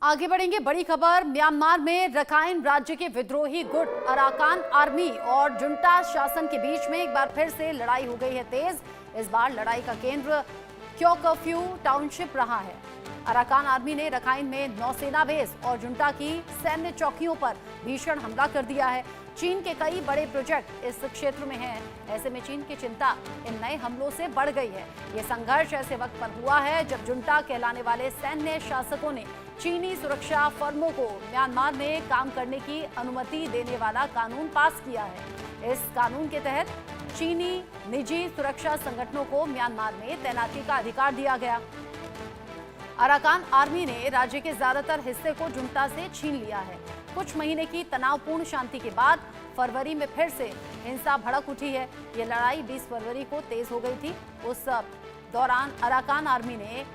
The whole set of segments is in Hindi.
आगे बढ़ेंगे। बड़ी खबर, म्यांमार में रखाइन राज्य के विद्रोही गुट अराकान आर्मी और जुंटा शासन के बीच में एक बार फिर से लड़ाई हो गई है तेज। इस बार लड़ाई का केंद्र क्योकफ्यू टाउनशिप रहा है। अराकान आर्मी ने रखाइन में नौसेना बेस और जुंटा की सैन्य चौकियों पर भीषण हमला कर दिया है। चीन के कई बड़े प्रोजेक्ट इस क्षेत्र में हैं। ऐसे में चीन की चिंता इन नए हमलों से बढ़ गई है। ये संघर्ष ऐसे वक्त पर हुआ है जब जुंटा कहलाने वाले सैन्य शासकों ने चीनी सुरक्षा फर्मों को म्यांमार में काम करने की अनुमति देने वाला कानून पास किया है। इस कानून के तहत चीनी निजी सुरक्षा संगठनों को म्यांमार में तैनाती का अधिकार दिया गया। अराकान आर्मी ने राज्य के ज्यादातर हिस्से को जुंटा से छीन लिया है। कुछ महीने की तनावपूर्ण शांति के बाद फरवरी में फिर से हिंसा भड़क उठी है। ये लड़ाई 20 फरवरी को तेज हो गई थी। उस दौरान अराकान आर्मी ने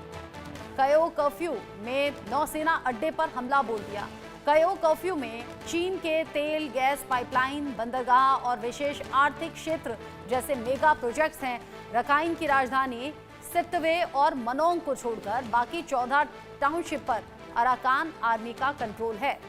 कयो कर्फ्यू में नौसेना अड्डे पर हमला बोल दिया। कयो कर्फ्यू में चीन के तेल गैस पाइपलाइन, बंदरगाह और विशेष आर्थिक क्षेत्र जैसे मेगा प्रोजेक्ट्स हैं। रखाइन की राजधानी सितवे और मनोंग को छोड़कर बाकी 14 टाउनशिप पर अराकान आर्मी का कंट्रोल है।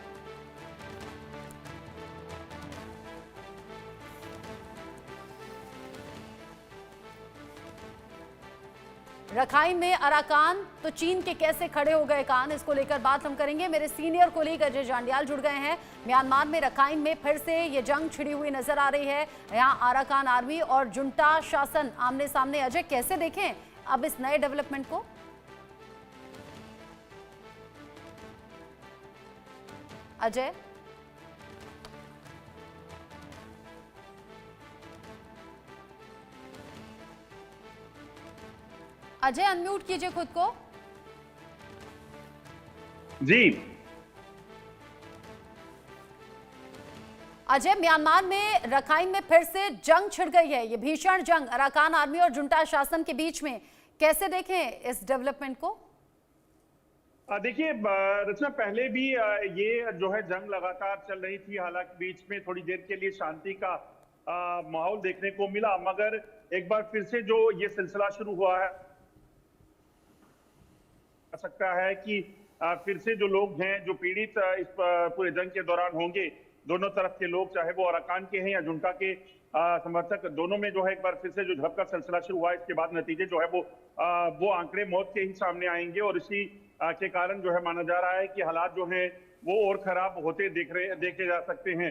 रखाइन में अराकान तो चीन के कैसे खड़े हो गए कान, इसको लेकर बात हम करेंगे। मेरे सीनियर कोलीग अजय जांडियाल जुड़ गए हैं। म्यांमार में रखाइन में फिर से ये जंग छिड़ी हुई नजर आ रही है। यहाँ अराकान आर्मी और जुंटा शासन आमने सामने। अजय, कैसे देखें अब इस नए डेवलपमेंट को? अजय अजय अनम्यूट कीजिए खुद को। जी अजय, म्यांमार में रखाइन में फिर से जंग छिड़ गई है। ये भीषण जंग अराकान आर्मी और जुंटा शासन के बीच में, कैसे देखें इस डेवलपमेंट को? देखिए रचना, पहले भी ये जो है जंग लगातार चल रही थी। हालांकि बीच में थोड़ी देर के लिए शांति का माहौल देखने को मिला, मगर एक बार फिर से जो ये सिलसिला शुरू हुआ है, सकता है कि फिर से जो लोग हैं जो पीड़ित इस पूरे जंग के दौरान होंगे, दोनों तरफ के लोग, चाहे वो अराकान के हैं या जुंटा के समर्थक, दोनों में जो है एक बार फिर से जो झड़प का सिलसिला शुरू हुआ। इसके बाद नतीजे जो है वो आंकड़े मौत के ही सामने आएंगे और इसी के कारण जो है माना जा रहा है कि हालात जो हैं वो और खराब होते देखे जा सकते हैं।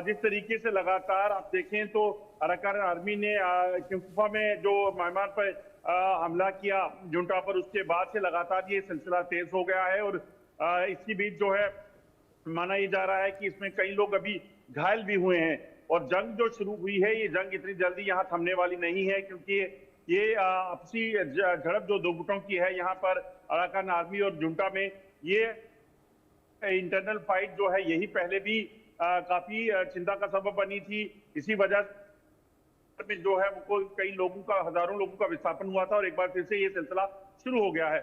जिस तरीके से लगातार आप देखें तो अराकान आर्मी ने क्योंकुफा में जो म्यांमार पर हमला किया जुंटा पर, उसके बाद से लगातार ये सिलसिला तेज हो गया है और इसी बीच जो है माना ये जा रहा है कि इसमें कई लोग अभी घायल भी हुए हैं। और जंग जो शुरू हुई है, ये जंग इतनी जल्दी यहाँ थमने वाली नहीं है, क्योंकि ये आपसी झड़प जो दो गुटों की है यहाँ पर अराकान आर्मी और जुंटा में, ये इंटरनल फाइट जो है यही पहले भी काफी चिंता का सबब बनी थी। इसी वजह में जो है वो कई लोगों का, हजारों लोगों का विस्थापन हुआ था और एक बार फिर से ये सिलसिला शुरू हो गया है।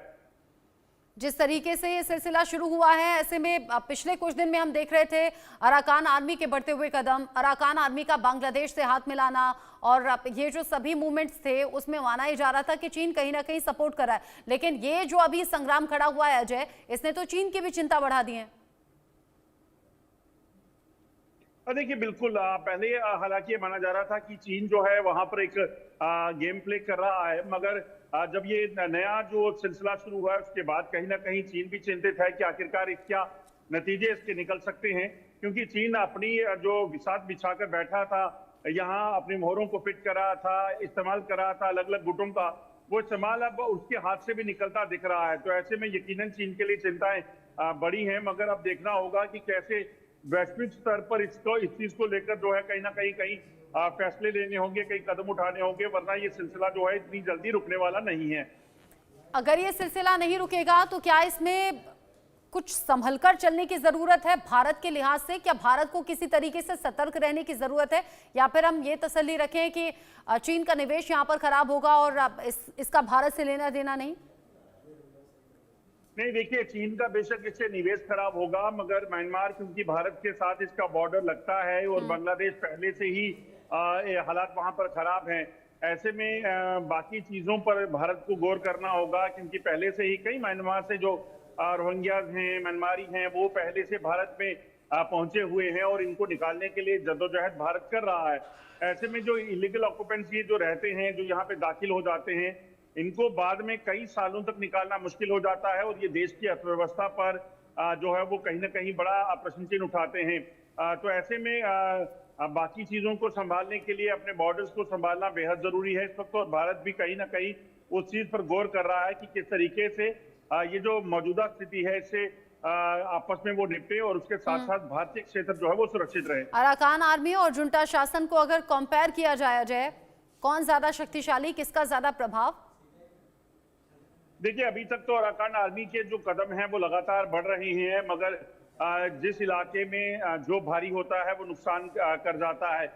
जिस तरीके से ये सिलसिला शुरू हुआ है, ऐसे में पिछले कुछ दिन में हम देख रहे थे अराकान आर्मी के बढ़ते हुए कदम, अराकान आर्मी का बांग्लादेश से हाथ मिलाना, और ये जो सभी मूवमेंट्स थे उसमें माना ही जा रहा था कि चीन कहीं ना कहीं सपोर्ट कर रहा है। लेकिन ये जो अभी संग्राम खड़ा हुआ है अजय, इसने तो चीन की भी चिंता बढ़ा दी है। देखिए बिल्कुल, पहले हालांकि ये माना जा रहा था कि चीन जो है वहां पर एक गेम प्ले कर रहा है, मगर जब ये नया जो सिलसिला शुरू हुआ है उसके बाद कहीं ना कहीं चीन भी चिंतित है कि आखिरकार क्या नतीजे इसके निकल सकते हैं। क्योंकि चीन अपनी जो विसात बिछाकर बैठा था, यहाँ अपनी मोहरों को फिट कर रहा था, इस्तेमाल कर रहा था अलग अलग गुटों का, वो इस्तेमाल अब उसके हाथ से भी निकलता दिख रहा है। तो ऐसे में यकीनन चीन के लिए चिंताएं बड़ी हैं, मगर अब देखना होगा कि कैसे वैश्विक स्तर पर इस चीज को लेकर जो है कहीं ना कहीं फैसले लेने होंगे, कई कदम उठाने होंगे, वरना ये सिलसिला जो है इतनी जल्दी रुकने वाला नहीं है। अगर ये सिलसिला नहीं रुकेगा तो क्या इसमें कुछ संभलकर चलने की जरूरत है भारत के लिहाज से? क्या भारत को किसी तरीके से सतर्क रहने की जरूरत है, या फिर हम ये तसल्ली रखें कि चीन का निवेश यहाँ पर खराब होगा और इसका भारत से लेना देना नहीं? नहीं, देखिए चीन का बेशक इससे निवेश खराब होगा, मगर म्यांमार क्योंकि भारत के साथ इसका बॉर्डर लगता है और बांग्लादेश पहले से ही हालात वहां पर खराब हैं। ऐसे में बाकी चीजों पर भारत को गौर करना होगा, क्योंकि पहले से ही कई म्यांमार से जो रोहिंग्याज हैं, म्यांमारी हैं, वो पहले से भारत में पहुंचे हुए हैं और इनको निकालने के लिए जद्दोजहद भारत कर रहा है। ऐसे में जो इलीगल ऑक्यूपेंट्स ये जो रहते हैं, जो यहाँ पे दाखिल हो जाते हैं, इनको बाद में कई सालों तक निकालना मुश्किल हो जाता है और ये देश की अर्थव्यवस्था पर जो है वो कहीं ना कहीं बड़ा प्रश्न चिन्ह उठाते हैं। तो ऐसे में बाकी चीजों को संभालने के लिए अपने बॉर्डर्स को संभालना बेहद जरूरी है इस वक्त, और भारत भी कहीं ना कहीं उस चीज पर गौर कर रहा है कि किस तरीके से ये जो मौजूदा स्थिति है इससे आपस में वो निपटे और उसके साथ साथ भारतीय क्षेत्र जो है वो सुरक्षित रहे। अराकान आर्मी और जुंटा शासन को अगर कंपेयर किया जाए, कौन ज्यादा शक्तिशाली, किसका ज्यादा प्रभाव? देखिए, अभी तक तो अराकान आर्मी के जो कदम हैं वो लगातार बढ़ रहे हैं, मगर जिस इलाके में जो भारी होता है वो नुकसान कर जाता है।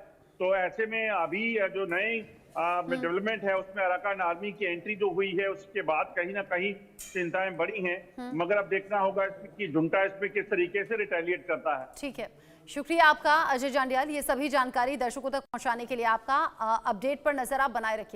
तो ऐसे में अभी जो नए डेवलपमेंट है उसमें अराकान आर्मी की एंट्री जो हुई है उसके बाद कहीं ना कहीं चिंताएं बढ़ी हैं, मगर अब देखना होगा कि जुंटा इस पे किस तरीके से रिटेलिएट करता है। ठीक है, शुक्रिया आपका अजय जांडियाल। ये सभी जानकारी दर्शकों तक पहुंचाने के लिए आपका अपडेट पर नजर आप बनाए रखिए।